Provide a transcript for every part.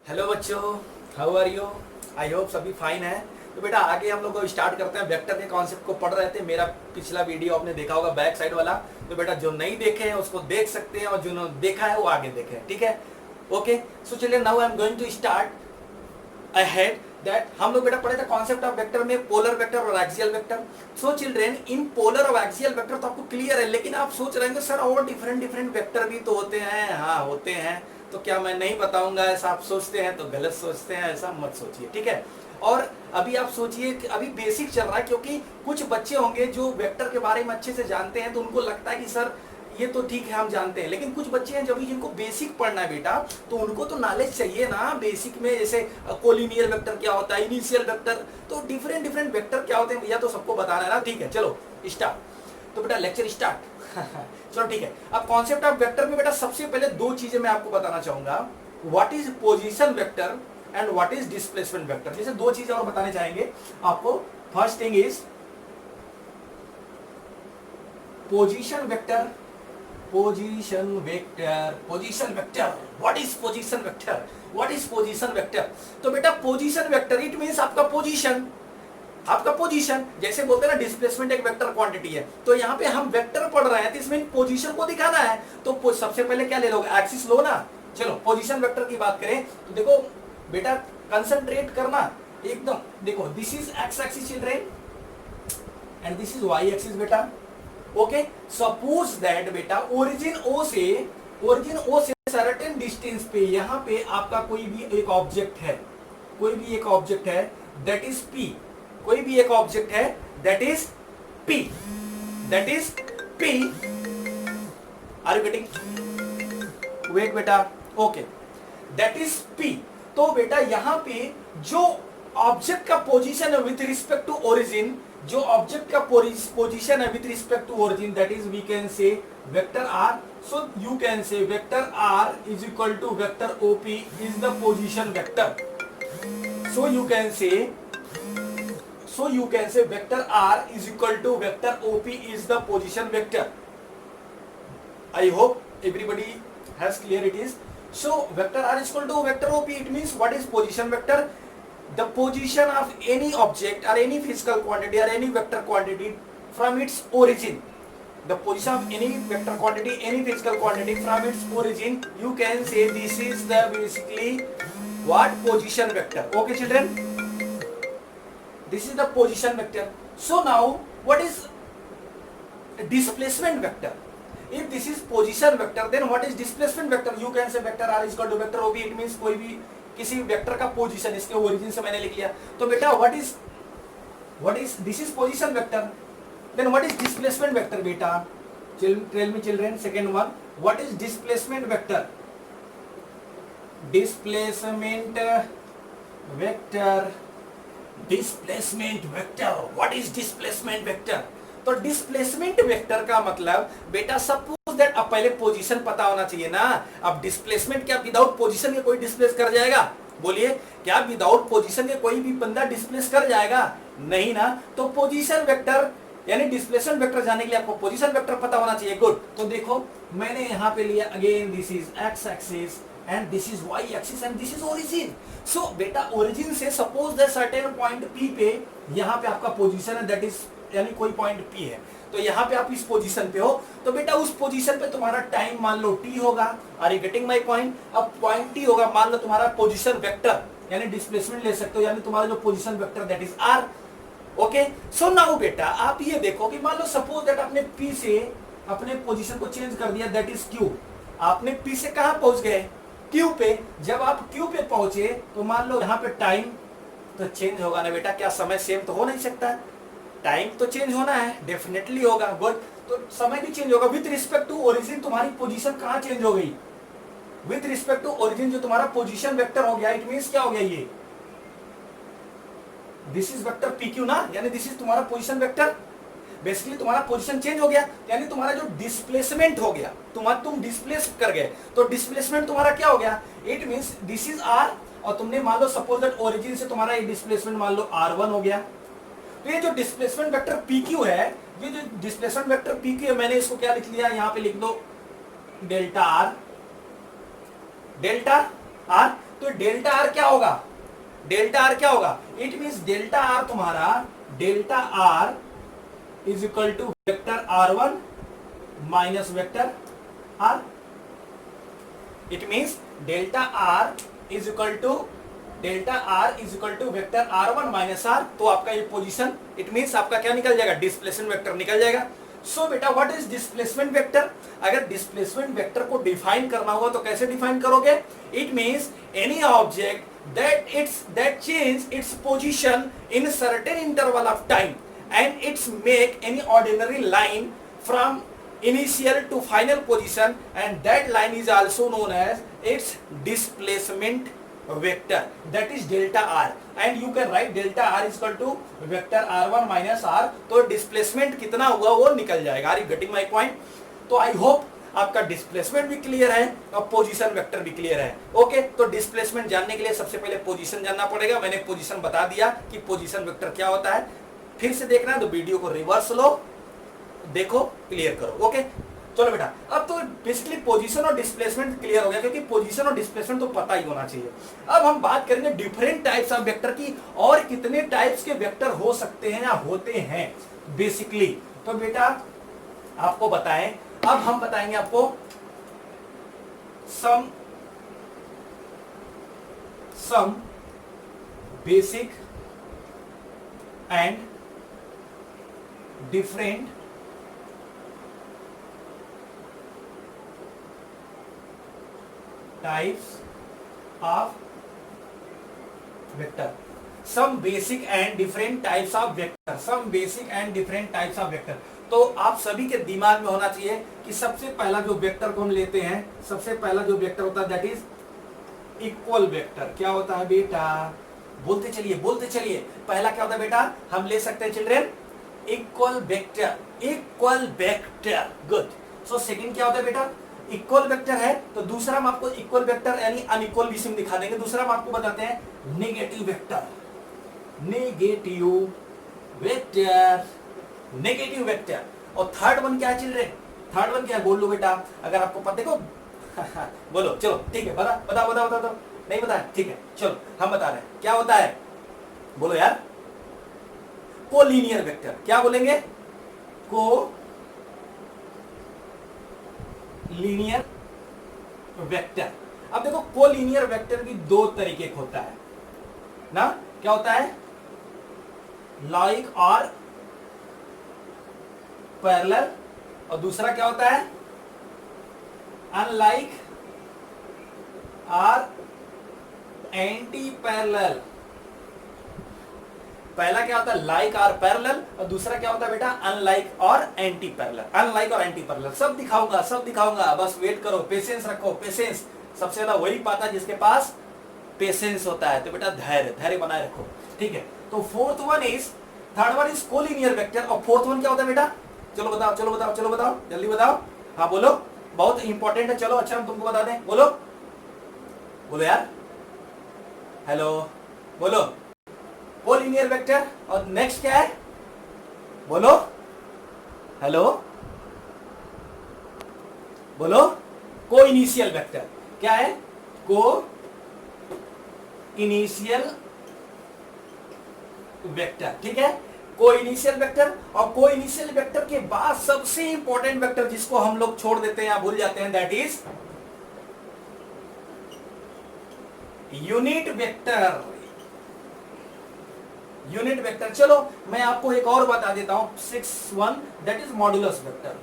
Hello बच्चों, how are you? I hope सभी fine है। तो बेटा आगे हम लोग को स्टार्ट करते हैं। वेक्टर के कॉन्सेप्ट को पढ़ रहे थे। मेरा पिछला वीडियो आपने देखा होगा बैक साइड वाला। तो बेटा जो नहीं देखे हैं उसको देख सकते हैं और जिन्होंने देखा है वो आगे देखें, ठीक है? ओके, सो चलिए now I am going to start ahead that हम लोग बेटा पढ़े थे कॉन्सेप्ट ऑफ वेक्टर में पोलर वेक्टर और axial vector. So children in polar और एक्सियल वेक्टर तो आपको क्लियर है, लेकिन आप सोच रहे हैं सर और डिफरेंट डिफरेंट वेक्टर भी तो होते हैं। हाँ होते हैं, तो क्या मैं नहीं बताऊंगा ऐसा आप सोचते हैं तो गलत सोचते हैं, ऐसा मत सोचिए, ठीक है? और अभी आप सोचिए कि अभी बेसिक चल रहा है, क्योंकि कुछ बच्चे होंगे जो वेक्टर के बारे में अच्छे से जानते हैं तो उनको लगता है कि सर ये तो ठीक है हम जानते हैं, लेकिन कुछ बच्चे हैं जब जिनको बेसिक पढ़ना है बेटा तो उनको तो नॉलेज चाहिए ना बेसिक में। जैसे कोलिनियर वेक्टर क्या होता है, इनिशियल वेक्टर, तो डिफरेंट डिफरेंट वेक्टर क्या होते हैं भैया, तो सबको बताना है ना। ठीक है, चलो स्टार्ट। तो बेटा लेक्चर स्टार्ट। चलो ठीक है। अब कॉन्सेप्ट ऑफ वेक्टर में बेटा सबसे पहले दो चीजें मैं आपको बताना चाहूंगा, what is position vector and what is displacement vector. जैसे दो चीजें और बताने चाहेंगे आपको। First thing is position vector. Position vector, position vector, what is position vector, what is position vector. तो बेटा पोजीशन वेक्टर इट मींस आपका पोजीशन, आपका पोजीशन। जैसे बोलते हैं ना डिस्प्लेसमेंट एक वेक्टर क्वांटिटी है, तो यहाँ पे हम वेक्टर पढ़ रहे हैं तो इसमें पोजीशन को दिखाना है, तो सबसे पहले क्या ले लोगे, एक्सिस लो ना। चलो पोजीशन वेक्टर की बात करें तो देखो बेटा कंसंट्रेट करना एकदम। देखो this is X axis children and this is Y axis बेटा। ओके, सपोज दैट बेटा ओरिजिन ओ से सर्टेन डिस्टेंस पे यहाँ पे आपका कोई भी एक ऑब्जेक्ट है, कोई भी एक ऑब्जेक्ट है दैट इज पी, कोई भी एक ऑब्जेक्ट है that is P, that is P. Are you getting? Wait बेटा, ओके, दैट इज पी। तो बेटा यहाँ पे जो ऑब्जेक्ट का पोजीशन है विथ रिस्पेक्ट टू ओरिजिन, जो ऑब्जेक्ट का पोजीशन है with respect to origin, that is we can say vector R. So you can say vector R is equal to vector OP is the position vector. So you can say vector r is equal to vector op is the position vector. I hope everybody has clear it is. So vector r is equal to vector op, it means what is position vector? The position of any object or any physical quantity or any vector quantity from its origin. The position of any vector quantity, any physical quantity from its origin, you can say this is the basically what position vector. Okay children, this is the position vector. So now what is displacement vector? If this is position vector then what is displacement vector? You can say vector r is equal to vector ob, it means कोई भी किसी vector का position, इसके origin से मैंने लिख लिया। तो बेटा what is this is position vector, then what is displacement vector बेटा? Tell me children, second one, what is displacement vector? Displacement vector, displacement vector, what is displacement vector? तो डिस्प्लेसमेंट वेक्टर का मतलब बेटा सपोज दैट, अब पहले position पता होना चाहिए ना। अब डिस्प्लेसमेंट क्या विदाउट पोजीशन के कोई डिस्प्लेस कर जाएगा? बोलिए, क्या विदाउट पोजीशन के कोई भी बंदा डिस्प्लेस कर जाएगा? नहीं ना। तो पोजीशन वेक्टर यानी डिस्प्लेसमेंट वेक्टर जाने के लिए आपको पोजीशन वेक्टर पता होना चाहिए। गुड। तो देखो मैंने यहाँ पे लिया, again this is X axis and this is y axis and this is origin. So बेटा origin से suppose that certain point P पे यहाँ पे आपका पोजीशन है, that is यानी कोई पॉइंट P है, तो यहाँ पे आप इस पोजीशन पे हो, तो बेटा उस पोजीशन पे तुम्हारा टाइम मान लो t होगा। Are you getting my point? अब पॉइंट t होगा, मान लो तुम्हारा पोजीशन वेक्टर यानी डिस्प्लेसमेंट ले सकते हो, यानी तुम्हारा जो position vector that is r। Okay, so now बेटा आप ये देखो कि मान लो सपोज दैट आपने P से अपने पोजीशन को चेंज कर दिया, दैट इज Q। आपने P से कहाँ पहुंच गए? Q पे। जब आप Q पे पहुंचे तो मान लो यहाँ पे टाइम तो चेंज होगा ना बेटा, क्या समय सेम तो हो नहीं सकता? टाइम तो चेंज होना है, डेफिनेटली होगा। गुड। तो समय भी चेंज होगा विथ रिस्पेक्ट टू ओरिजिन। तुम्हारी पोजीशन कहाँ चेंज हो गई? विथ रिस्पेक्ट टू ओरिजिन जो तुम्हारा पोजीशन वेक्टर हो गया, इट मींस क्या हो गया? ये दिस इज वेक्टर PQ ना, यानी दिस इज तुम्हारा पोजीशन वेक्टर। बेसिकली तुम्हारा पोजीशन चेंज हो गया, यानी तुम्हारा जो डिस्प्लेसमेंट हो गया, तुम डिस्प्लेस कर गए, तो डिस्प्लेसमेंट तुम्हारा क्या हो गया? It means this is r, और तुमने मान लो सपोज दैट ओरिजिन से तुम्हारा ये डिस्प्लेसमेंट मान लो r1 हो गया। तो ये जो डिस्प्लेसमेंट वेक्टर PQ है, ये जो डिस्प्लेसमेंट वेक्टर PQ है, मैंने इसको क्या लिख लिया, यहाँ पे लिख दो डेल्टा r। तो डेल्टा आर क्या होगा, डेल्टा आर क्या होगा, इट मींस डेल्टा आर तुम्हारा, delta R is equal to vector R1 minus vector R. It means delta R is equal to vector R1 minus R. तो आपका ये position, it means आपका क्या निकल जाएगा, डिस्प्लेसमेंट वेक्टर निकल जाएगा। सो बेटा व्हाट इज डिस्प्लेसमेंट वेक्टर, अगर डिस्प्लेसमेंट वेक्टर को डिफाइन करना होगा तो कैसे डिफाइन करोगे, it means any object that change its position in a certain interval of time and it's make any ordinary line from initial to final position, and that line is also known as its displacement vector, that is delta r, and you can write delta r is equal to vector r1 minus r। तो displacement कितना हुआ वो निकल जाएगा। Are you getting my point? तो I hope आपका displacement भी clear है और पोजीशन वेक्टर भी क्लियर है। ओके, तो डिस्प्लेसमेंट जानने के लिए सबसे पहले पोजीशन जानना पड़ेगा। मैंने पोजीशन बता दिया कि पोजीशन वेक्टर क्या होता है। फिर से देखना है तो वीडियो को रिवर्स लो, देखो, क्लियर करो। ओके, चलो बेटा, अब तो बेसिकली पोजीशन और डिस्प्लेसमेंट क्लियर हो गया, क्योंकि पोजीशन और डिस्प्लेसमेंट तो पता ही होना चाहिए। अब हम बात करेंगे डिफरेंट टाइप्स ऑफ वेक्टर की, और कितने टाइप्स के वेक्टर हो सकते हैं या होते हैं बेसिकली। तो बेटा आपको बताएं, अब हम बताएंगे आपको some basic and different types of vector. Some basic and different types of vector, some basic and different types of vector. तो आप सभी के दिमाग में होना चाहिए कि सबसे पहला जो वेक्टर को हम लेते हैं, सबसे पहला जो वेक्टर होता है दैट इज इक्वल वेक्टर। क्या होता है बेटा, बोलते चलिए। पहला क्या होता है बेटा, हम ले सकते हैं children equal vector, good. So second क्या होता है बेटा, इक्वल वेक्टर है, तो दूसरा हम आपको इक्वल वेक्टर यानी अनइक्वल भी सिम दिखा देंगे। दूसरा हम आपको बताते हैं नेगेटिव वेक्टर, नेगेटिव वेक्टर। और थर्ड वन क्या है चिल्ड्रेन, थर्ड वन क्या है, बोल लो बेटा, अगर आपको पता, देखो बोलो, चलो ठीक है, बताओ। नहीं बताया, ठीक है, चलो हम बता रहे हैं क्या होता है, बोलो यार। कोलिनियर वेक्टर, क्या बोलेंगे, कोलिनियर वेक्टर। अब देखो कोलिनियर वेक्टर की दो तरीके होता है ना, क्या होता है, लाइक और पैरेलल, और दूसरा क्या होता है, अनलाइक और एंटी पैरेलल। पहला क्या होता है लाइक और पैरेलल, और दूसरा क्या होता है बेटा अनलाइक और एंटी पैरेलल। अनलाइक और एंटी पैरेलल सब दिखाऊंगा, बस वेट करो, पेशेंस रखो, पेशेंस सबसे ज्यादा वही पाता है जिसके पास पेशेंस होता है। तो बेटा धैर्य बनाए रखो, ठीक है। तो third one is collinear vector, और फोर्थ वन क्या होता है बेटा, चलो बताओ, जल्दी बताओ। हाँ बोलो, बहुत इंपॉर्टेंट है। चलो अच्छा हम तुमको बता दें, बोलो यार, हेलो, बोलो कोलिनियर वेक्टर। और नेक्स्ट क्या है, बोलो, हेलो, बोलो कोइनिशियल वेक्टर। क्या है, कोइनिशियल वेक्टर, ठीक है, कोइनिशियल वेक्टर। और कोइनिशियल वेक्टर के बाद सबसे इंपॉर्टेंट वेक्टर जिसको हम लोग छोड़ देते हैं या भूल जाते हैं, दैट इज यूनिट वेक्टर। चलो मैं आपको एक और बता देता हूं, 6.1 दैट इज मॉडुलस वेक्टर।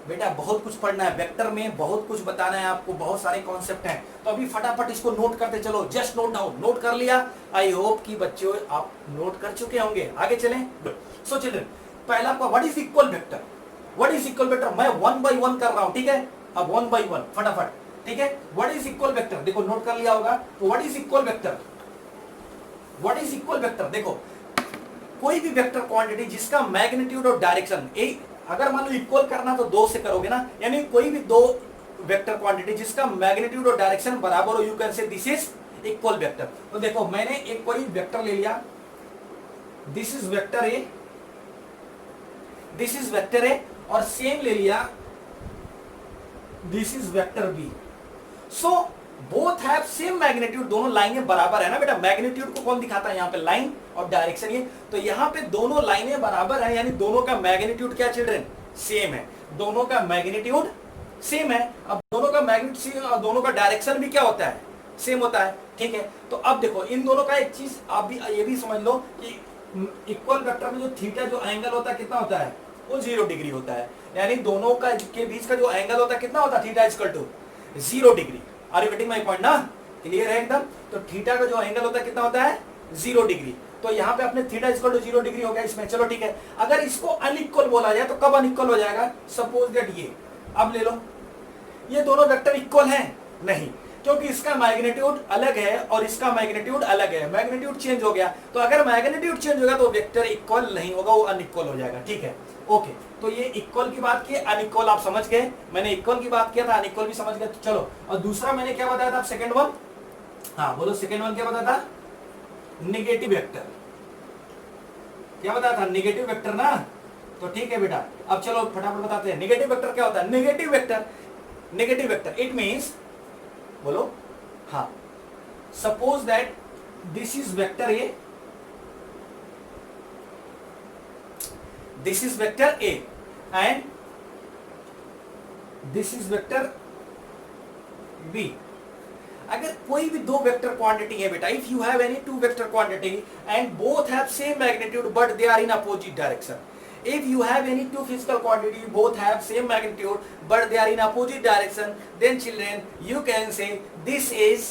बेटा बहुत कुछ पढ़ना है वेक्टर में, बहुत कुछ बताना है आपको, बहुत सारे कॉन्सेप्ट हैं। तो अभी फटाफट इसको नोट करते चलो, जस्ट नोट डाउन। नोट कर लिया, आई होप कि बच्चों आप नोट कर चुके होंगे। आगे चलें। सो चिल्ड्रन, पहला आपका व्हाट इज इक्वल वेक्टर, मैं 1 by 1 कर रहा हूं, ठीक है। अब 1 by 1 फटाफट, ठीक है। व्हाट इज इक्वल वेक्टर, देखो नोट कर लिया होगा। तो व्हाट इज इक्वल वेक्टर, देखो कोई भी वेक्टर क्वांटिटी जिसका मैग्नीट्यूड और डायरेक्शन, अगर मान लो इक्वल करना तो 2 से करोगे ना, यानी कोई भी दो वेक्टर क्वांटिटी जिसका मैग्नीट्यूड और डायरेक्शन बराबर हो, यू कैन से दिस इज इक्वल वेक्टर। तो देखो मैंने एक कोई वेक्टर ले लिया, दिस इज वेक्टर ए, और सेम ले लिया this is vector B. So both have same magnitude, दोनों लाइनें बराबर है ना बेटा। मैग्नीट्यूड को कौन दिखाता है यहाँ पे? लाइन और डायरेक्शन ये। तो यहाँ पे दोनों लाइनें बराबर है, यानी दोनों का मैग्नीट्यूड क्या चिल्ड्रन? सेम है। दोनों का मैग्नीट्यूड सेम है। अब दोनों का मैग्नीट्यूड और दोनों का डायरेक्शन भी क्या होता है? सेम होता है। ठीक है, तो अब देखो इन दोनों का एक चीज आप भी ये भी समझ लो कि इक्वल वेक्टर में जो थीटा जो एंगल होता है कितना होता है? वो 0 डिग्री होता है। यानी दोनों का के बीच का जो एंगल होता है कितना होता है? Theta equal to 0 degree. Are you getting my point ना? क्लियर है एकदम? तो थीटा का जो एंगल होता है कितना होता है? 0 डिग्री। तो यहाँ पे अपने थीटा इक्वल टू 0 डिग्री हो गया इसमें। चलो ठीक है, अगर इसको अनइक्वल बोला जाए तो कब अनइक्वल हो जाएगा? सपोज दैट ये, अब ले लो, ये दोनों वेक्टर इक्वल हैं? नहीं, क्योंकि इसका मैग्नीट्यूड अलग है और इसका मैग्नीट्यूड अलग है। मैग्नीट्यूड चेंज हो गया, तो अगर मैग्नीट्यूड चेंज होगा तो वेक्टर इक्वल नहीं होगा, वो अनइक्वल हो जाएगा। ठीक है, ओके। तो ये इक्वल की बात की, अनइक्वल आप समझ गए। मैंने इक्वल की बात किया था, अनइक्वल भी समझ गए। तो चलो, और दूसरा मैंने क्या बताया था? सेकंड वन, हाँ बोलो, सेकंड वन क्या बताया था? Negative vector. क्या बताया था? नेगेटिव वेक्टर ना। तो ठीक है बेटा, अब चलो फटाफट बताते हैं नेगेटिव वेक्टर क्या होता है। Negative vector, negative vector it means, बोलो, हाँ, suppose that this is vector A, this is vector A and this is vector B. अगर कोई भी दो वेक्टर क्वांटिटी है बेटा, if you have any two vector quantity and both have same magnitude but they are in opposite direction, if you have any two physical quantity both have same magnitude but they are in opposite direction, then children you can say this is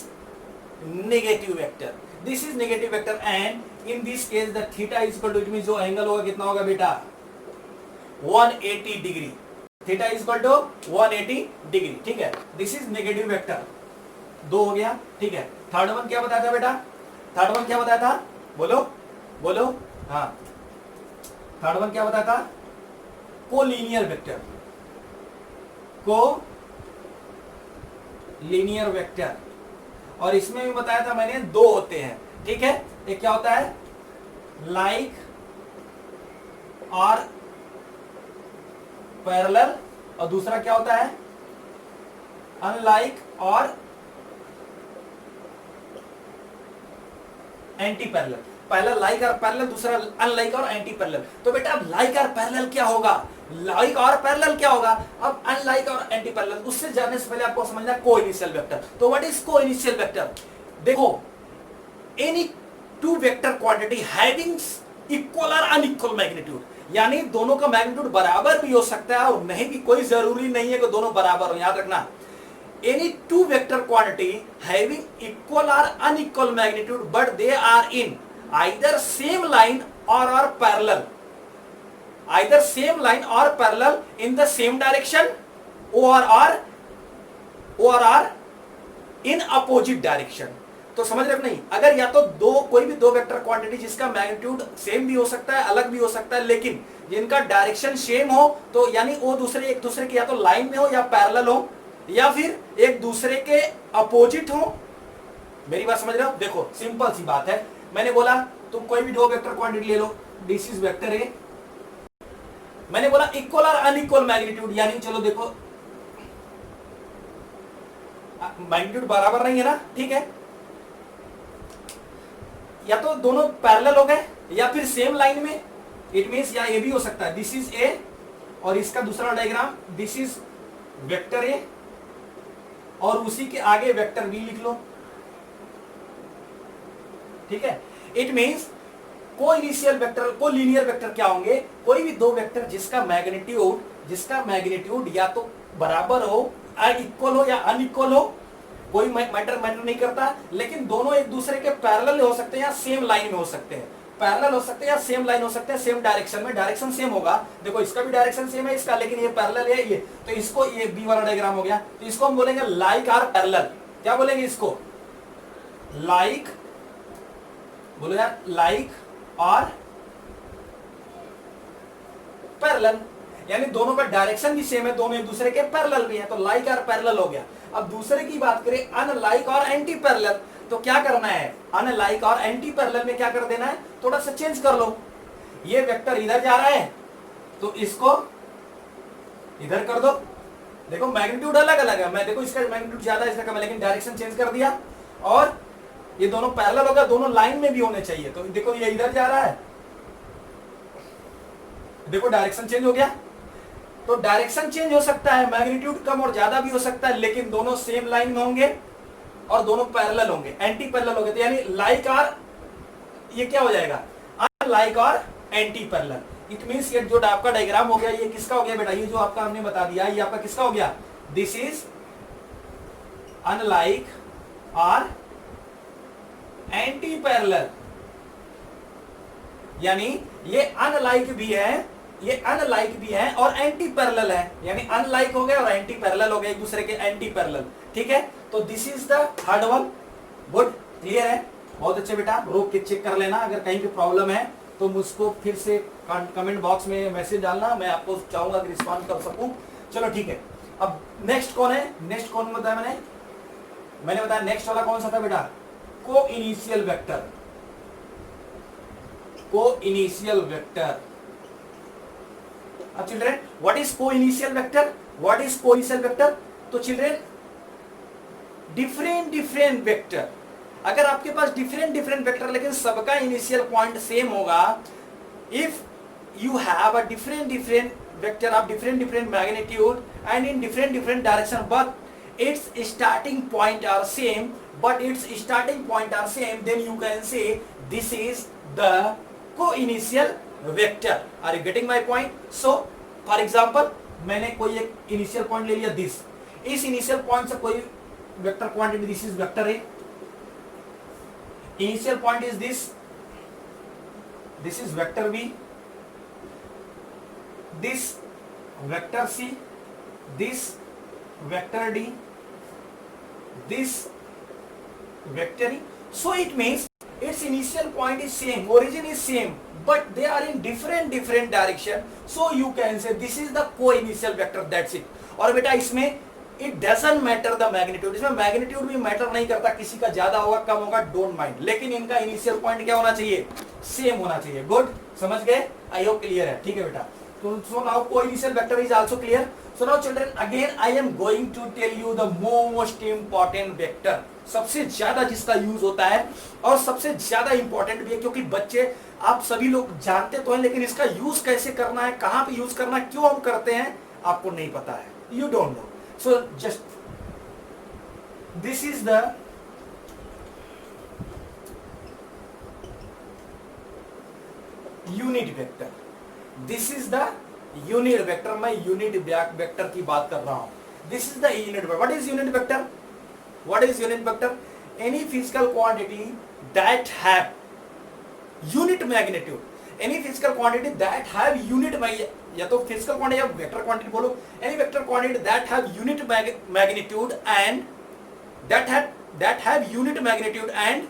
negative vector, this is negative vector and in this case the theta is equal to, it means जो angle होगा कितना होगा बेटा? 180 degree. Theta is equal to 180 degree. ठीक है, this is negative vector. दो हो गया। ठीक है, थर्ड वन क्या बताया था बेटा? थर्ड वन क्या बताया था? बोलो बोलो, हाँ, थर्ड वन क्या बताया था? Collinear vector. को लीनियर वेक्टर, और इसमें भी बताया था मैंने दो होते हैं। ठीक है, एक क्या होता है? लाइक और पैरेलल, और दूसरा क्या होता है? अनलाइक और एंटी पैरेलल। पहला लाइक और पैरेलल, दूसरा अनलाइक और एंटी पैरेलल। तो बेटा अब लाइक और पैरेलल क्या होगा? लाइक और पैरेलल क्या होगा? अब अनलाइक और एंटी पैरेलल। उससे जानने से पहले आपको समझना को इनिशियल वेक्टर। तो what is coinitial vector? देखो, any two vector quantity having equal और अनइक्वल मैग्नीट्यूड, यानी दोनों का मैग्नीट्यूड बराबर भी हो सकता है और नहीं भी, कोई जरूरी नहीं है कि दोनों बराबर हो, याद रखना। any two vector quantity having equal or unequal magnitude but they are in either same line or are parallel, either same line or parallel in the same direction or are in opposite direction। तो समझ रहे हो नहीं? अगर या तो दो, कोई भी दो वेक्टर क्वांटिटी जिसका मैग्नीट्यूड सेम भी हो सकता है, अलग भी हो सकता है, लेकिन जिनका डायरेक्शन सेम हो, तो यानी वो दूसरे एक दूसरे के या तो लाइन में हो या पैरेलल हो या फिर एक दूसरे के अपोजिट हो। मेरी बात समझ रहे हो? देखो सिंपल सी बात है, मैंने बोला तुम कोई भी दो वेक्टर क्वांटिटी ले लो, दिस इज वेक्टर ए, मैंने बोला इक्वल और अनइक्वल मैग्नीट्यूड, यानी चलो देखो मैग्नीट्यूड बराबर नहीं है ना। ठीक है, या तो दोनों पैरेलल हो गए या फिर सेम लाइन में, इट मींस या ये भी हो सकता है, दिस इज ए और इसका दूसरा diagram, this is vector A और उसी के आगे वेक्टर बी लिख लो। ठीक है, इट मींस को इनिशियल वेक्टर, को लीनियर वेक्टर क्या होंगे? कोई भी दो वेक्टर जिसका मैग्नीट्यूड या तो बराबर हो, इक्वल हो या अनइक्वल हो, कोई मैटर नहीं करता, लेकिन दोनों एक दूसरे के पैरेलल हो सकते हैं या सेम लाइन में हो सकते हैं। पैरेलल हो सकते हैं या सेम लाइन हो सकते हैं, सेम डायरेक्शन में, डायरेक्शन सेम होगा। देखो इसका भी डायरेक्शन सेम है इसका, लेकिन ये पैरेलल है ये, तो इसको, ये बी वाला डायग्राम हो गया, तो इसको हम बोलेंगे लाइक और पैरेलल। क्या बोलेंगे इसको? लाइक, बोलो यार, लाइक और पैरेलल, यानी दोनों का डायरेक्शन भी सेम है, दोनों एक दूसरे के पैरेलल भी है, तो लाइक और पैरेलल हो गया। अब दूसरे की बात करें अनलाइक और एंटी पैरेलल, तो क्या करना है? अनलाइक और एंटी पैरेलल में क्या कर देना है? थोड़ा सा चेंज कर लो। ये वेक्टर इधर जा रहा है तो इसको इधर कर दो, देखो मैग्नीट्यूड अलग अलग है, मैं देखो इसका मैग्नीट्यूड ज्यादा इसका कम है, लेकिन डायरेक्शन चेंज कर दिया और ये दोनों पैरेलल होगा, दोनों लाइन में भी होने चाहिए। तो देखो ये इधर जा रहा है, देखो डायरेक्शन चेंज हो गया। तो डायरेक्शन चेंज हो सकता है, मैग्नीट्यूड कम और ज्यादा भी हो सकता है, लेकिन दोनों सेम लाइन में होंगे और दोनों पैरेलल होंगे, एंटी पैरेलल होंगे। तो यानी लाइक और ये क्या हो जाएगा, अनलाइक और एंटी पैरेलल। इट मींस ये जो आपका डायग्राम हो गया ये किसका हो गया बेटा, ये जो आपका हमने बता दिया ये आपका किसका हो गया, दिस इज अनलाइक और एंटी पैरेलल। यानी ये अनलाइक भी है, ये अनलाइक भी है और एंटी पैरेलल है, यानी अनलाइक हो गए और एंटी पैरेलल हो गए, एक दूसरे के एंटी पैरेलल। ठीक है, तो this is the third one. Good, clear है, बहुत अच्छे बेटा। रोक के चेक कर लेना, अगर कहीं पे प्रॉब्लम है तो मुझको फिर से कमेंट बॉक्स में मैसेज डालना, मैं आपको चाहूंगा कि रिस्पॉन्ड कर सकूं। चलो ठीक है, अब नेक्स्ट कौन है, नेक्स्ट कौन बताया मैंने बताया नेक्स्ट वाला कौन सा था बेटा, coinitial vector. Coinitial vector. अब children what is coinitial vector, what is coinitial vector. तो चिल्ड्रेन डिफरेंट वेक्टर, अगर आपके पास डिफरेंट वेक्टर लेकिन सबका इनिशियल पॉइंट सेम होगा, if you have a different vector of different magnitude and in different direction but its starting point are same, then you can say this is the co-initial vector. Are you getting my point? So for example मैंने कोई एक initial point ले लिया this, इस initial point से कोई vector quantity, this is vector A, initial point is this is vector B, this vector C, this vector D, this vector E. So it means its initial point is same, origin is same, but they are in different direction. So you can say this is the co-initial vector, that's it. और बेटा इसमें it doesn't matter the magnitude, इसमें magnitude भी matter नहीं करता, किसी का ज्यादा होगा कम होगा डोंट माइंड, लेकिन इनका इनिशियल पॉइंट क्या होना चाहिए, सेम होना चाहिए। गुड, समझ गए, आई होप क्लियर है। ठीक है बेटा, तो so now co-initial vector is also clear. So now children again I am going to tell you the most important vector, सबसे ज्यादा जिसका यूज होता है और सबसे ज्यादा इंपॉर्टेंट भी है, क्योंकि बच्चे आप सभी लोग जानते तो हैं, लेकिन इसका यूज कैसे करना है, कहां पे यूज करना है, क्यों हम करते हैं आपको नहीं पता है, you don't know. So just this is the unit vector, this is the unit vector, मैं यूनिट वेक्टर की बात कर रहा हूं। This is the unit vector. What is unit vector, what is unit vector? Any physical quantity that have unit magnitude, any physical quantity that have unit या तो physical quantity या vector quantity बोलो, any vector quantity that have unit magnitude and that have unit magnitude and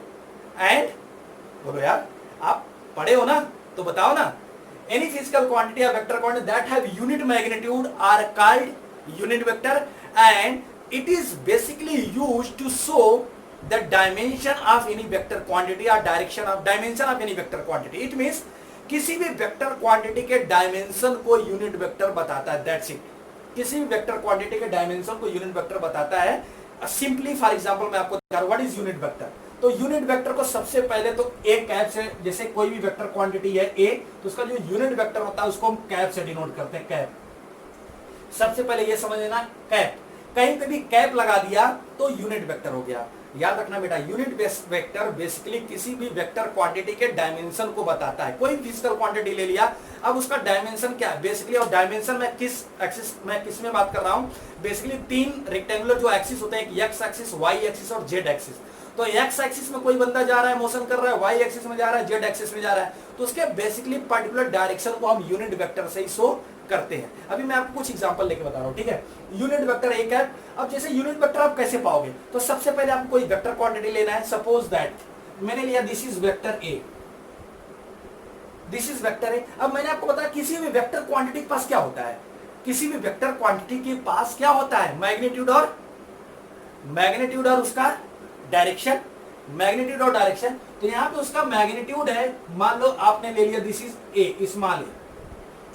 बोलो यार, आप पढ़े हो ना तो बताओ ना। any physical quantity या vector quantity that have unit magnitude are called unit vector and it is basically used to show the dimension of any vector quantity or dimension of any vector quantity. It means किसी भी vector quantity के dimension को unit vector बताता है, that's it. किसी भी vector quantity के dimension को यूनिट वेक्टर बताता है। सिंपली फॉर एग्जांपल मैं आपको बता रहा हूं व्हाट इज यूनिट वेक्टर। तो यूनिट वेक्टर को सबसे पहले तो ए कैप से, जैसे कोई भी वेक्टर क्वांटिटी है ए, तो उसका जो यूनिट वेक्टर होता है उसको हम कैप से डिनोट करते हैं, कैप। सबसे पहले ये समझ लेना, कैप, कहीं पे भी कैप लगा दिया तो यूनिट वेक्टर हो गया। याद रखना बेटा, यूनिट वेक्टर बेसिकली किसी भी वेक्टर क्वांटिटी के डायमेंशन को बताता है। कोई फिजिकल क्वांटिटी ले लिया, अब उसका डायमेंशन क्या है बेसिकली, और डायमेंशन में किस एक्सिस, मैं किस में बात कर रहा हूं, बेसिकली तीन रेक्टेंगुलर जो एक्सिस होते हैं, एक एक्स एक्सिस, वाई एक्सिस और जेड एक्सिस। तो एक्स एक्सिस में कोई बंदा जा रहा है, मोशन कर रहा है, वाई एक्सिस में जा रहा है, जेड एक्सिस में जा रहा है, तो उसके बेसिकली पर्टिकुलर डायरेक्शन को हम यूनिट वेक्टर से ही शो करते हैं। अभी मैं आपको कुछ एग्जांपल लेके बता रहा हूं, ठीक है। यूनिट वेक्टर एक है। अब जैसे यूनिट वेक्टर आप कैसे पाओगे, तो सबसे पहले आपको कोई वेक्टर क्वांटिटी लेना है। सपोज दैट मैंने लिया this is vector A, this is vector ए। अब मैंने आपको बताया किसी भी वेक्टर क्वांटिटी के पास क्या होता है, किसी भी वेक्टर क्वांटिटी के पास क्या होता है, मैग्नीट्यूड और उसका डायरेक्शन, मैग्नीट्यूड और डायरेक्शन। तो यहां पे उसका मैग्नीट्यूड है, मान लो आपने ले लिया this is A, small A,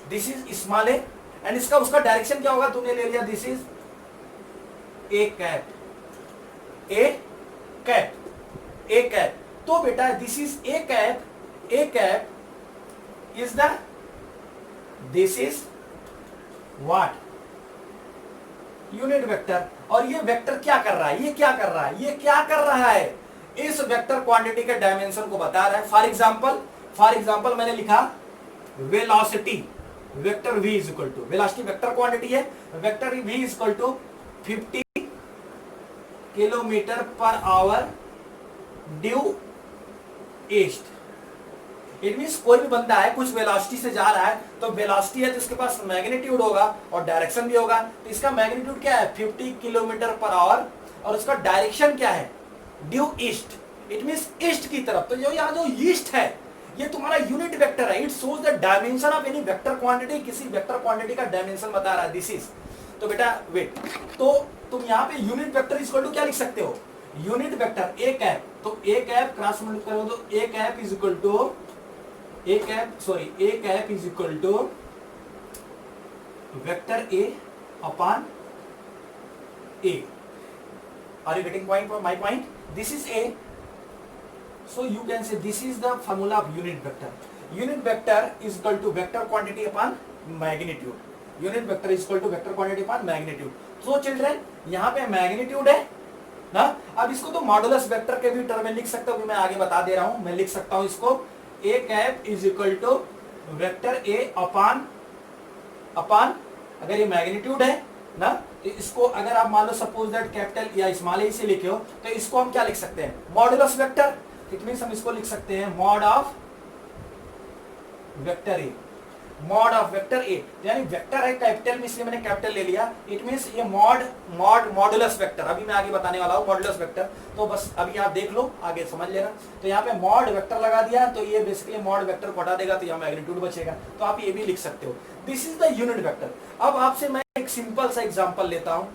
this is small A, and इसका उसका डायरेक्शन क्या होगा, तुमने ले लिया this is A cap, A cap, A cap. तो बेटा this is A cap, A cap is the, this is what, unit vector. और ये वेक्टर क्या कर रहा है, ये क्या कर रहा है, ये क्या कर रहा है, इस वेक्टर क्वांटिटी के डायमेंशन को बता रहा है। फॉर एग्जांपल मैंने लिखा velocity vector v is equal to, velocity vector quantity है, vector v is equal to 50 kilometre per hour due east. It means कोई भी बंदा है कुछ वेलोसिटी से जा रहा है, तो वेलोसिटी है तो इसके पास मैग्नीट्यूड होगा और डायरेक्शन भी होगा। तो इसका मैग्नीट्यूड क्या है, 50 किलोमीटर पर आवर, और उसका डायरेक्शन क्या है, due east. It means east की तरफ। तो जो यहाँ जो ईस्ट है ये तुम्हारा यूनिट वेक्टर है। It shows the dimension of any vector quantity, किसी वेक्टर क्वांटिटी का डायमेंशन बता रहा है, दिस इज। तो बेटा वेट, तो तुम यहाँ पे unit vector is equal to क्या लिख सकते हो, यूनिट वेक्टर ए कैप, तो ए कैप क्रॉस मल्टीप्लाई करो तो A cap is equal to, A cap is equal to vector A upon A. Are you getting point my point? This is a, so you can say this is the formula of unit vector. Unit vector is equal to vector quantity upon magnitude. Unit vector is equal to vector quantity upon magnitude. So children, यहाँ पे magnitude है ना। अब इसको तो modulus vector के भी term में लिख सकता हूँ, मैं आगे बता दे रहा हूँ। मैं लिख सकता हूँ इसको a cap is equal to vector a upon अगर ये मैग्नीट्यूड है ना, तो इसको अगर आप मान लो सपोज दैट कैपिटल या स्मॉल ए से लिखे हो, तो इसको हम क्या लिख सकते हैं, मॉडुलस वेक्टर। इट मींस हम इसको लिख सकते हैं mod of vector A, mod of vector A, यानी वेक्टर है कैपिटल में इसलिए मैंने कैपिटल ले लिया। इट मींस ये मॉडुलस वेक्टर, अभी मैं आगे बताने वाला हूं मॉडुलस वेक्टर। तो बस अभी आप देख लो, आगे समझ लेना। तो यहाँ पे मॉड वेक्टर लगा दिया, तो ये बेसिकली मॉड वेक्टर को हटा देगा, तो यहाँ मैग्नीट्यूड बचेगा। तो आप ये भी लिख सकते हो, this is the unit vector. अब आपसे मैं एक सिंपल सा एग्जांपल लेता हूं,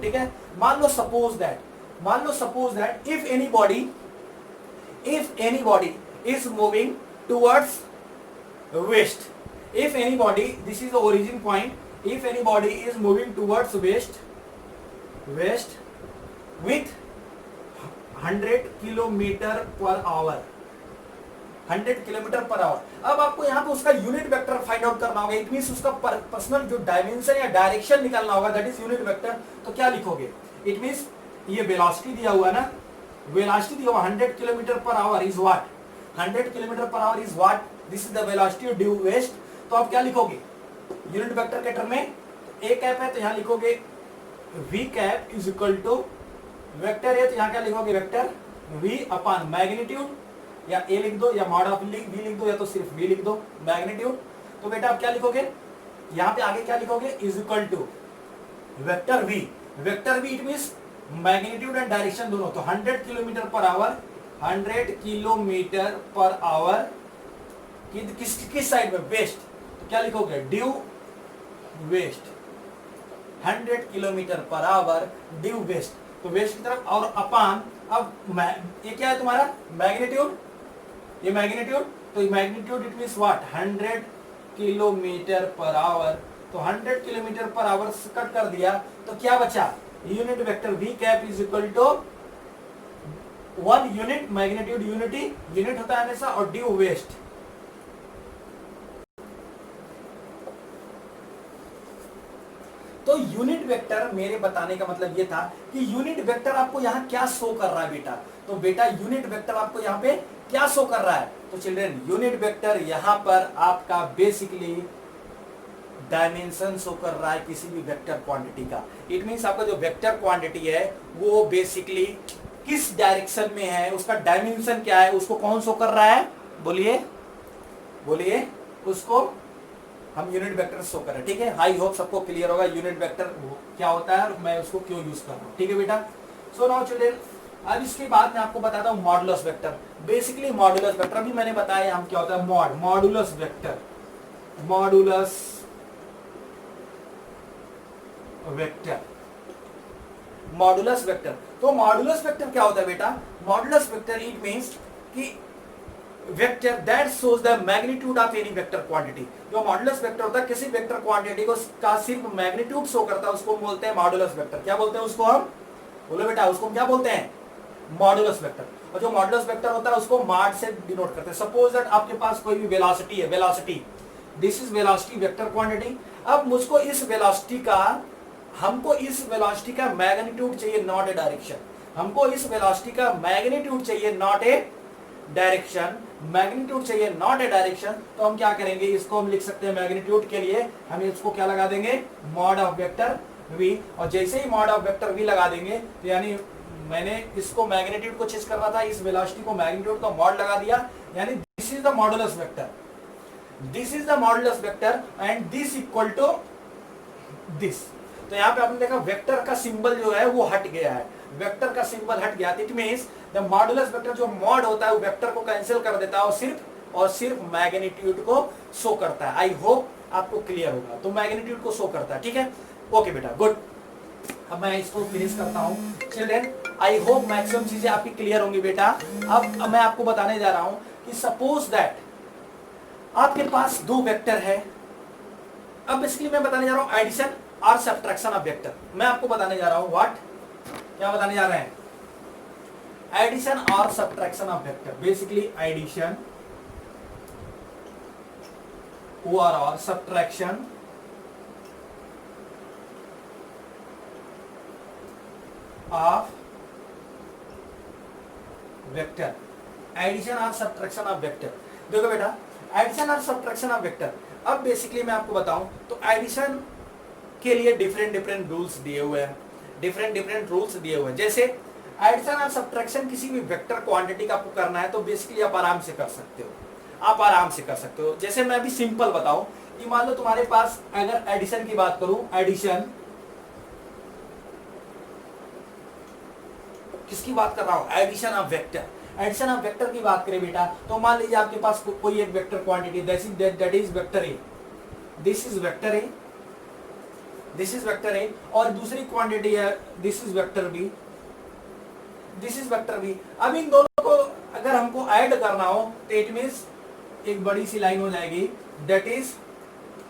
ठीक है। मान लो suppose that if anybody is moving towards west, if anybody, this is the origin point, if anybody is moving towards west with 100 kilometre per hour, 100 kilometre per our. अब आपको यहाँ पे उसका यूनिट वेक्टर फाइंड आउट करना होगा। It means उसका personal जो dimension या डायरेक्शन निकालना होगा, दैट इज यूनिट वेक्टर। तो क्या लिखोगे, इट मींस ये वेलोसिटी दिया हुआ ना, वेलोसिटी दिया हुआ 100 kilometre per hour is what, 100 kilometre per hour is what, this is the velocity due west. तो आप क्या लिखोगे यूनिट वेक्टर के टर्म में, ए कैप है तो यहाँ लिखोगे V cap is equal to vector है, तो यहाँ क्या लिखोगे, वेक्टर वी अपॉन मैग्नीट्यूड, या ए लिख दो या मॉड ऑफ वी लिख दो, या तो सिर्फ वी लिख दो, मैग्नीट्यूड। तो बेटा आप क्या लिखोगे, यहाँ पे आगे क्या लिखोगे, is equal to vector V it means magnitude and direction दोनों। तो 100 kilometre per hour, 100 kilometre per hour किस साइड में, वेस्ट। तो क्या लिखोगे, due west, 100 kilometre per hour due west, तो वेस्ट की तरफ। और अपान, अब ये क्या है तुम्हारा मैग्नीट्यूड, ये मैग्नीट्यूड, तो magnitude it means what, 100 kilometre per our. तो 100 किलोमीटर पर आवर कट कर दिया, तो क्या बचा, unit vector v cap is equal to 1 unit, magnitude unit होता है हमेशा, और ड्यू वेस्ट। तो यूनिट वेक्टर मेरे बताने का मतलब ये था कि यूनिट वेक्टर आपको यहाँ क्या शो कर रहा है बेटा। तो बेटा यूनिट वेक्टर आपको यहाँ पे क्या शो कर रहा है, तो चिल्ड्रन यूनिट वेक्टर यहाँ पर आपका बेसिकली डायमेंशन शो कर रहा है किसी भी वेक्टर क्वांटिटी का। इट मींस आपका जो वेक्टर क्वांटिटी है वो बेसिकली किस डायरेक्शन में है, उसका डायमेंशन क्या है, उसको कौन शो कर रहा है, बोलिए उसको हम यूनिट वेक्टर शो कर रहे हैं। ठीक है, आई होप सबको क्लियर होगा यूनिट वेक्टर क्या होता है और मैं उसको क्यों यूज कर रहा हूँ। ठीक है बेटा, सो नाउ चिल्ड्रन, अब इसके बाद मैं आपको बताता हूँ modulus vector. Basically modulus vector अभी मैंने बताया हम क्या होता है, मॉडुलस वेक्टर, मॉडुलस वेक्टर। तो मॉडुलस वेक्टर क्या होता है बेटा, मॉडुलस वेक्टर इट मींस कि vector that shows the magnitude of any vector quantity. जो मॉडुलस वेक्टर होता है किसी वेक्टर क्वांटिटी को का सिर्फ मैग्नीट्यूड शो करता है उसको बोलते हैं मॉडुलस वेक्टर। क्या बोलते हैं उसको हम? बोलो बेटा, उसको हम क्या बोलते हैं? Modulus vector. और जो मॉडुलस वेक्टर होता है उसको मॉड से डिनोट करते हैं। सपोज दैट आपके पास कोई भी वेलोसिटी है, velocity, this is velocity vector quantity. अब मुझको इस वेलोसिटी का, हमको इस वेलोसिटी का मैग्नीट्यूड चाहिए, नॉट ए डायरेक्शन। हमको इस वेलोसिटी का मैग्नीट्यूड चाहिए, नॉट ए डायरेक्शन। मैग्नीट्यूड चाहिए, नॉट ए डायरेक्शन। तो हम क्या करेंगे, इसको हम लिख सकते हैं मैग्नीट्यूड के लिए हम इसको क्या लगा देंगे, मॉड ऑफ वेक्टर v। और जैसे ही मॉड ऑफ वेक्टर v लगा देंगे तो यानी मैंने इसको मैग्नीट्यूड को चेंज करना था, इस वेलोसिटी को मैग्नीट्यूड का मॉड लगा दिया, यानी this is the modulus vector, this is the modulus vector and this equal to this. तो यहाँ पे आपने देखा वेक्टर का सिंबल जो है वो हट गया है, वेक्टर का सिंबल हट गया। It means the modulus vector जो मॉड होता है वो वेक्टर को कैंसिल कर देता है और सिर्फ मैग्नीट्यूड को शो करता है। आई होप आपको क्लियर होगा। तो मैग्नीट्यूड को शो करता है, ठीक है। ओके बेटा, गुड। अब मैं इसको फिनिश करता हूँ चिल्ड्रेन। आई होप मैक्सिमम चीजें आपकी क्लियर होंगी बेटा। अब मैं आपको बताने जा रहा हूँ कि सपोज दैट आपके पास दो वेक्टर है। अब बेसिकली मैं बताने जा रहा हूँ एडिशन और सब्ट्रैक्शन ऑफ वेक्टर। मैं आपको बताने जा रहा हूँ व्हाट, क्या बताने जा रहे हैं, एडिशन और subtraction of vector. Basically addition और सब्ट्रैक्शन ऑफ वेक्टर, एडिशन और सब्ट्रैक्शन ऑफ वेक्टर। देखो बेटा, एडिशन और सब्ट्रैक्शन ऑफ वेक्टर। अब बेसिकली मैं आपको बताऊं तो एडिशन के लिए डिफरेंट डिफरेंट रूल्स दिए हुए हैं, डिफरेंट डिफरेंट रूल्स दिए हुए हैं। जैसे एडिशन और सब्ट्रैक्शन किसी भी वेक्टर क्वांटिटी का आपको करना है तो बेसिकली आप आराम से कर सकते हो, आप आराम से कर सकते हो। जैसे मैं अभी सिंपल बताऊं कि मान लो तुम्हारे पास, अगर एडिशन की बात करूं, एडिशन किसकी बात कर रहा हूं, addition of vector. Addition of vector की बात करें बेटा तो मान लीजिए आपके पास कोई एक vector quantity that is vector A, this is vector A, this is vector A, और दूसरी क्वांटिटी है this is vector B, this is vector B. अब इन दोनों को अगर हमको ऐड करना हो तो इट मींस एक बड़ी सी लाइन हो जाएगी, that is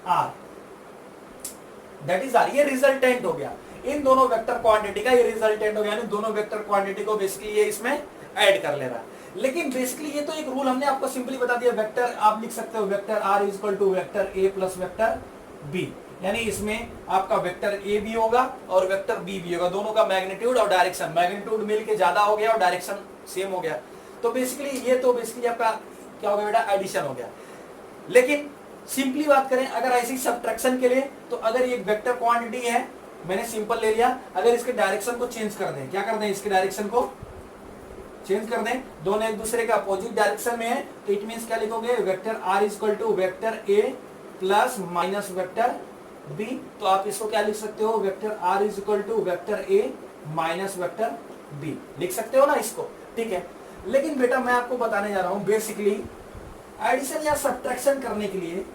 R, that is R. ये रिजल्टेंट हो गया, इन दोनों वेक्टर क्वांटिटी का ये रिजल्टेंट हो गया, यानी दोनों वेक्टर क्वांटिटी को बेसिकली ये इसमें ऐड कर ले रहा है। लेकिन बेसिकली ये तो एक रूल हमने आपको सिंपली बता दिया, वेक्टर आप लिख सकते हो vector R is equal to vector A plus vector B, यानी इसमें आपका वेक्टर ए भी होगा और वेक्टर बी भी होगा, दोनों का मैग्नीट्यूड और डायरेक्शन, मैग्नीट्यूड मिलके ज्यादा हो गया और डायरेक्शन सेम हो गया। तो बेसिकली ये तो बेसिकली आपका क्या हो गया बेटा, एडिशन हो गया। लेकिन सिंपली बात करें अगर ऐसी सब्ट्रैक्शन के लिए, तो अगर ये वेक्टर क्वांटिटी है, मैंने सिंपल ले लिया, अगर इसके डायरेक्शन को चेंज कर दें, क्या कर दें, इसके डायरेक्शन को चेंज कर दें, दोनों एक दूसरे के अपोजिट डायरेक्शन में है, तो इट मींस क्या लिखोगे, vector R is equal to vector A plus minus vector B. तो आप इसको क्या लिख सकते हो, vector R is equal to vector A minus vector B लिख सकते हो ना इसको, ठीक है। लेकिन बेटा मैं आपको बताने जा रहा हूं बेसिकली एडिशन या सब्ट्रैक्शन करने के लिए,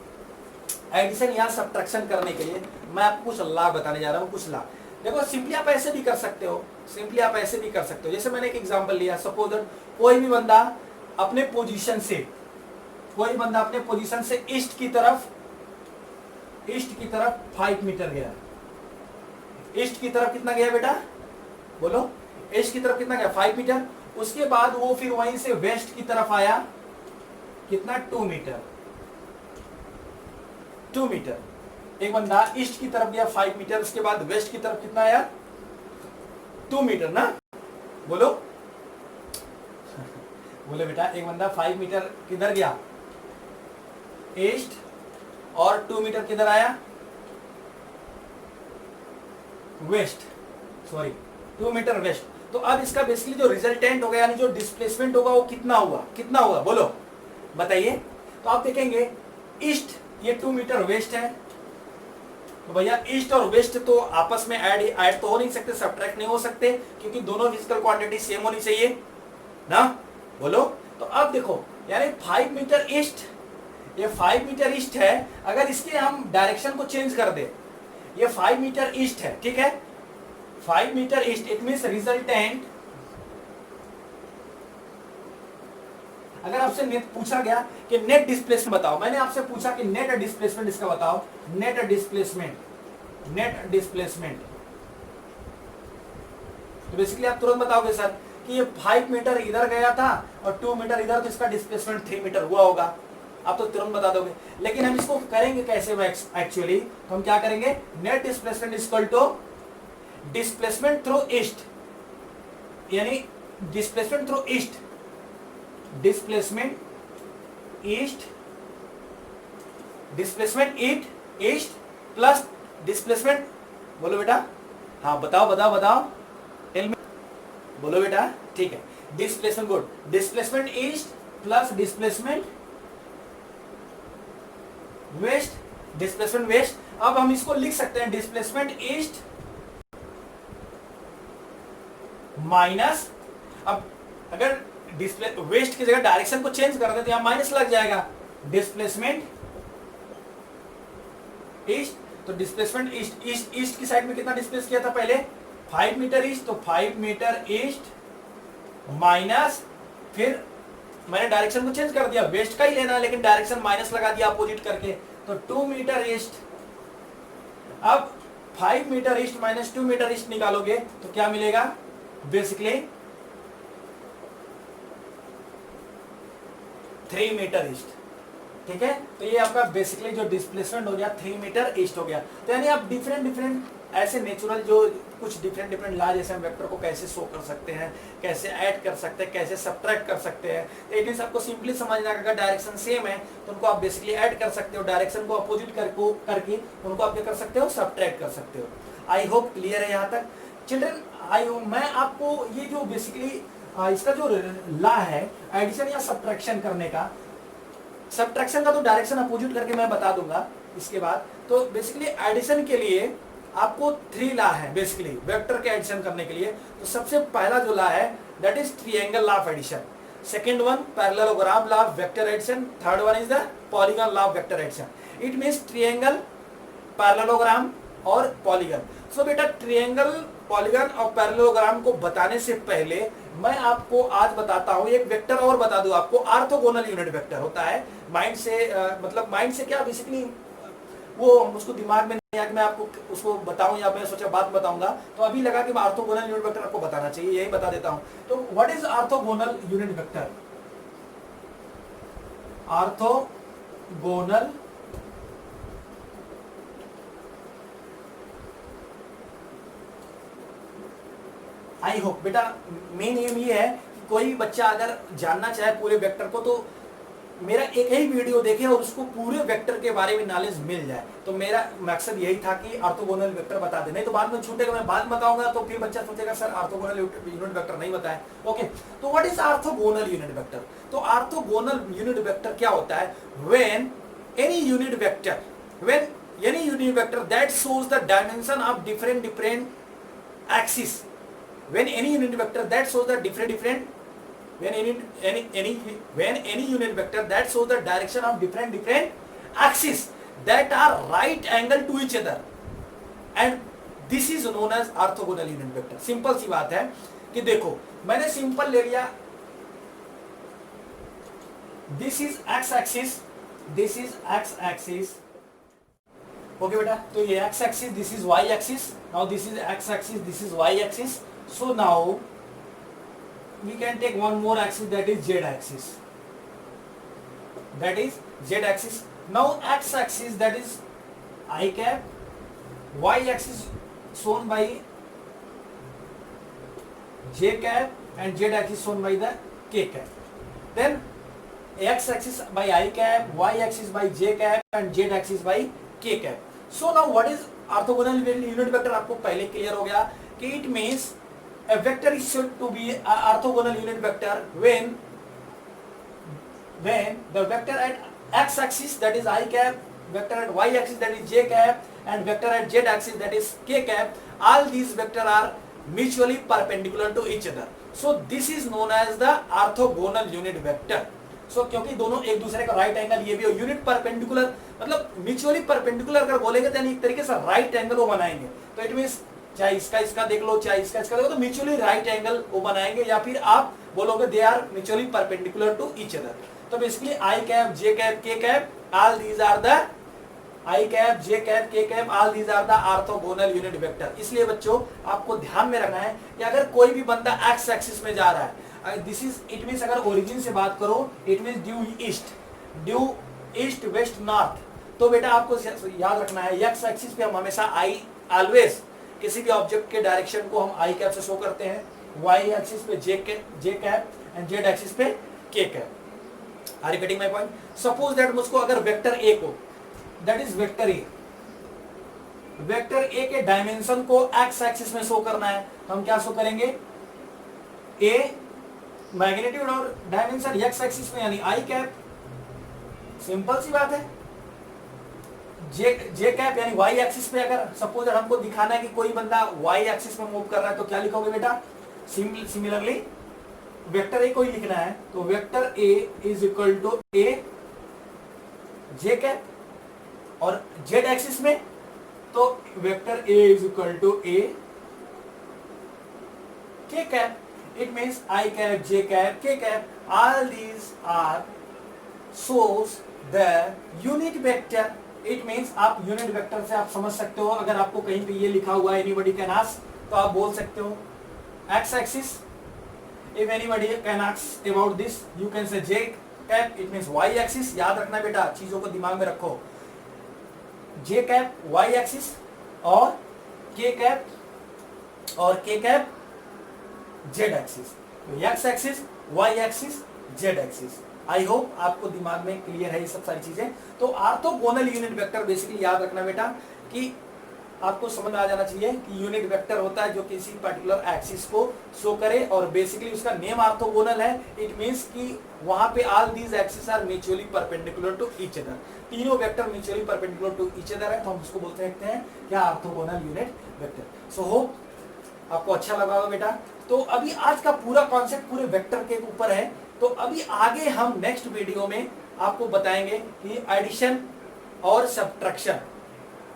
एडिशन या सब्ट्रैक्शन करने के लिए मैं आपको कुछ लॉ बताने जा रहा हूं, कुछ लॉ। देखो सिंपली आप ऐसे भी कर सकते हो, सिंपली आप ऐसे भी कर सकते हो। जैसे मैंने एक एग्जांपल लिया, सपोज कोई भी बंदा अपने पोजीशन से, कोई बंदा अपने पोजीशन से ईस्ट की तरफ 5 मीटर गया। ईस्ट की तरफ कितना गया बेटा, बोलो, ईस्ट की तरफ कितना गया, 5 मीटर। उसके बाद वो फिर वहीं से वेस्ट की तरफ आया, कितना, 2 मीटर, 2 मीटर। एक बंदा ईस्ट की तरफ गया 5 मीटर, उसके बाद वेस्ट की तरफ कितना आया, 2 मीटर ना, बोलो बोले बेटा। एक बंदा 5 मीटर किधर गया, ईस्ट, और 2 मीटर किधर आया, वेस्ट, सॉरी 2 मीटर वेस्ट। तो अब इसका बेसिकली जो रिजल्टेंट होगा, यानी जो डिस्प्लेसमेंट होगा वो कितना हुआ, कितना हुआ, बोलो बताइए। तो आप देखेंगे ईस्ट ये 2 मीटर वेस्ट है, तो भैया ईस्ट और वेस्ट तो आपस में ऐड तो हो नहीं सकते, सब्ट्रैक्ट नहीं हो सकते, क्योंकि दोनों फिजिकल क्वांटिटी सेम होनी चाहिए ना, बोलो। तो अब देखो यानी 5 मीटर ईस्ट, ये 5 मीटर ईस्ट है, अगर इसके हम डायरेक्शन को चेंज कर दे, ये 5 मीटर ईस्ट है, ठीक है, 5 metre east, it means resultant अगर आपसे नेट पूछा गया कि नेट डिस्प्लेसमेंट बताओ, मैंने आपसे पूछा कि नेट डिस्प्लेसमेंट इसका बताओ, नेट डिस्प्लेसमेंट, नेट डिस्प्लेसमेंट, तो बेसिकली आप तुरंत बताओगे सर कि ये 5 मीटर इधर गया था और 2 मीटर इधर, तो इसका डिस्प्लेसमेंट 3 मीटर हुआ होगा, आप तो तुरंत बता दोगे। लेकिन हम इसको करेंगे कैसे एक्चुअली, तो हम क्या करेंगे, net displacement equal to displacement through east, यानी displacement through east, displacement east, displacement east plus displacement, बोलो बेटा, हाँ बताओ बताओ बताओ, टेल मी, बोलो बेटा, ठीक है, displacement, good, displacement east plus displacement west, displacement west. अब हम इसको लिख सकते हैं डिस्प्लेसमेंट ईस्ट माइनस, अब अगर डिस्प्ले वेस्ट की जगह डायरेक्शन को चेंज कर दे तो यहां माइनस लग जाएगा, डिस्प्लेसमेंट ईस्ट, तो डिस्प्लेसमेंट ईस्ट, ईस्ट की साइड में कितना डिस्प्लेस किया था पहले, 5 मीटर ईस्ट, तो 5 मीटर ईस्ट माइनस, फिर मैंने डायरेक्शन को चेंज कर दिया, वेस्ट का ही लेना है लेकिन डायरेक्शन माइनस लगा दिया अपोजिट करके, तो 2 मीटर ईस्ट। अब 5 metre east minus 2 metre east निकालोगे तो क्या मिलेगा, बेसिकली 3 मीटर ईस्ट, ठीक है। तो ये आपका बेसिकली जो डिस्प्लेसमेंट हो गया 3 मीटर ईस्ट हो गया। तो यानी आप डिफरेंट ऐसे नेचुरल जो कुछ डिफरेंट ला, जैसे हम वेक्टर को कैसे शो कर सकते हैं, कैसे ऐड कर सकते हैं, कैसे सब्ट्रैक्ट कर सकते हैं, तो इट मींस आपको सिंपली समझना है, अगर डायरेक्शन सेम है तो उनको आप बेसिकली ऐड कर सकते हो, डायरेक्शन को अपोजिट करके उनको आप क्या कर सकते हो, सब्ट्रैक्ट कर सकते हो। आई होप क्लियर है यहाँ तक चिल्ड्रन। मैं आपको ये जो बेसिकली इसका जो ला है एडिशन या सब्ट्रैक्शन करने का, सब्ट्रैक्शन का तो डायरेक्शन अपोजिट करके मैं बता दूंगा इसके बाद। तो बेसिकली एडिशन के लिए आपको 3 ला है बेसिकली वेक्टर के एडिशन करने के लिए। तो सबसे पहला जो ला है that is triangle law of addition, second one parallelogram law of vector addition, third one is the polygon law of vector addition. It means triangle, parallelogram और पॉलीगॉन। सो बेटा ट्रायंगल, पॉलीगॉन और parallelogram को बताने से पहले मैं आपको आज बताता हूं एक वेक्टर और बता दूं आपको, ऑर्थोगोनल यूनिट वेक्टर होता है। माइंड से मतलब माइंड से क्या बेसिकली वो उसको दिमाग में नहीं आया कि मैं आपको उसको बताऊं, या मैं सोचा बाद बताऊंगा, तो अभी लगा कि मैं ऑर्थोगोनल यूनिट वेक्टर आपको बताना चाहिए, यही बता देता हूं। तो what is orthogonal unit vector? Orthogonal I hope बेटा मेन एम ये है कि कोई बच्चा अगर जानना चाहे पूरे वेक्टर को तो मेरा एक ही वीडियो देखे और उसको पूरे वेक्टर के बारे में नॉलेज मिल जाए। तो मेरा मकसद यही था कि ऑर्थोगोनल वेक्टर बता दे, नहीं तो बाद में छूटेगा, मैं बाद में बताऊंगा तो फिर बच्चा सोचेगा सर ऑर्थोगोनल यूनिट वेक्टर नहीं बताया। ओके, तो what is orthogonal unit vector? तो ऑर्थोगोनल यूनिट वेक्टर क्या होता है? When any unit vector that shows the dimension of different axis, when any unit vector that shows the different when any unit vector that shows the direction of different axes that are right angle to each other, and this is known as orthogonal unit vector। Simple सी बात है कि देखो मैंने simple ले लिया, this is x axis, this is x axis, okay बेटा, तो ये x axis, this is y axis, now this is x axis, this is y axis। So now we can take one more axis, that is z axis, that is z axis। Now x axis that is I cap, y axis shown by j cap and z axis shown by the k cap, then x axis by I cap, y axis by j cap and z axis by k cap। So now what is orthogonal unit vector? आपको पहले clear हो गया कि it means a vector is said to be an orthogonal unit vector when the vector at x axis that is I cap, vector at y axis that is j cap and vector at z axis that is k cap, all these vectors are mutually perpendicular to each other। So this is known as the orthogonal unit vector। So क्योंकि दोनों एक दूसरे का right angle, ये भी unit perpendicular मतलब mutually perpendicular अगर बोलेंगे तो यानी एक तरीके से राइट एंगल वो बनाएंगे। तो इट मींस चाहे इसका देख लो, चाहे इसका देखो, तो म्यूचुअली राइट एंगल वो बनाएंगे, या फिर आप बोलोगे they are mutually perpendicular to each other. तो basically I cap, J cap, K cap, all these are the I cap, J cap, K cap, all these are the orthogonal unit vector. इसलिए बच्चों आपको ध्यान में रखना है कि अगर कोई भी बंदा एक्स एक्सिस में जा रहा है, दिस इज इट मींस, अगर ओरिजिन से बात करो it means due east west north, तो बेटा आपको याद रखना है एक्स एक्सिस पे हम हमेशा आई ऑलवेज किसी भी ऑब्जेक्ट के डायरेक्शन को हम आई कैप से शो करते हैं, वाई एक्सिस पे J cap and Z axis पे K cap. Are you getting my point? Suppose that मुझको अगर वेक्टर ए को, दैट इज वेक्टर ए के डायमेंशन को एक्स एक्सिस में शो करना है, हम क्या शो करेंगे? ए मैग्नीट्यूड और डायमेंशन एक्स एक्सिस में यानी आई कैप, सिंपल सी बात है। जे कैप यानी वाई एक्सिस पे अगर सपोज हमको दिखाना है कि कोई बंदा वाई एक्सिस में मूव कर रहा है, तो क्या लिखोगे बेटा? सिमिलरली वेक्टर ए को ही लिखना है, तो vector A is equal to A J cap, और जेड एक्सिस में तो vector A is equal to A K cap. It means I cap, J cap, K cap, all these are shows the unit vector। It means आप unit vector से आप समझ सकते हो, अगर आपको कहीं पे ये लिखा हुआ है एनीबॉडी कैन आस्क, तो आप बोल सकते हो X axis, if anybody can ask about this you can say J cap, it means Y axis. याद रखना बेटा, चीजों को दिमाग में रखो, जे कैप वाई एक्सिस और K cap Z axis, X axis, Y axis, Z axis. I hope आपको दिमाग में क्लियर है ये सब सारी चीजें। तो ऑर्थोगोनल यूनिट वेक्टर बेसिकली याद रखना बेटा कि आपको समझ में आ जाना चाहिए कि यूनिट वेक्टर होता है जो किसी पर्टिकुलर एक्सिस को शो करे, और बेसिकली उसका नेम ऑर्थोगोनल है। इट मींस कि वहां पे all these axis are mutually perpendicular to each other, तीनों vector mutually perpendicular to each other है, तो हम उसको बोलते सकते हैं क्या? Orthogonal unit vector. So hope आपको अच्छा लगा होगा बेटा। तो अभी आज का पूरा कॉन्सेप्ट पूरे वेक्टर के ऊपर है, तो अभी आगे हम नेक्स्ट वीडियो में आपको बताएंगे कि एडिशन और सब्ट्रैक्शन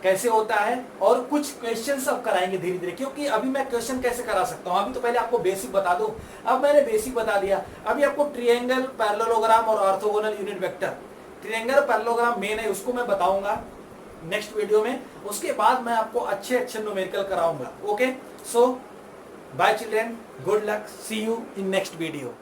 कैसे होता है, और कुछ क्वेश्चन सब कराएंगे धीरे धीरे, क्योंकि अभी मैं क्वेश्चन कैसे करा सकता हूं, अभी तो पहले आपको बेसिक बता दूं। अब मैंने बेसिक बता दिया, अभी आपको ट्रायंगल, पैरेललोग्राम और orthogonal unit vector, triangle parallelogram main है उसको मैं बताऊंगा नेक्स्ट वीडियो में, उसके बाद मैं आपको अच्छे न्यूमेरिकल कराऊंगा। Okay, so bye children, good luck, see you in next video.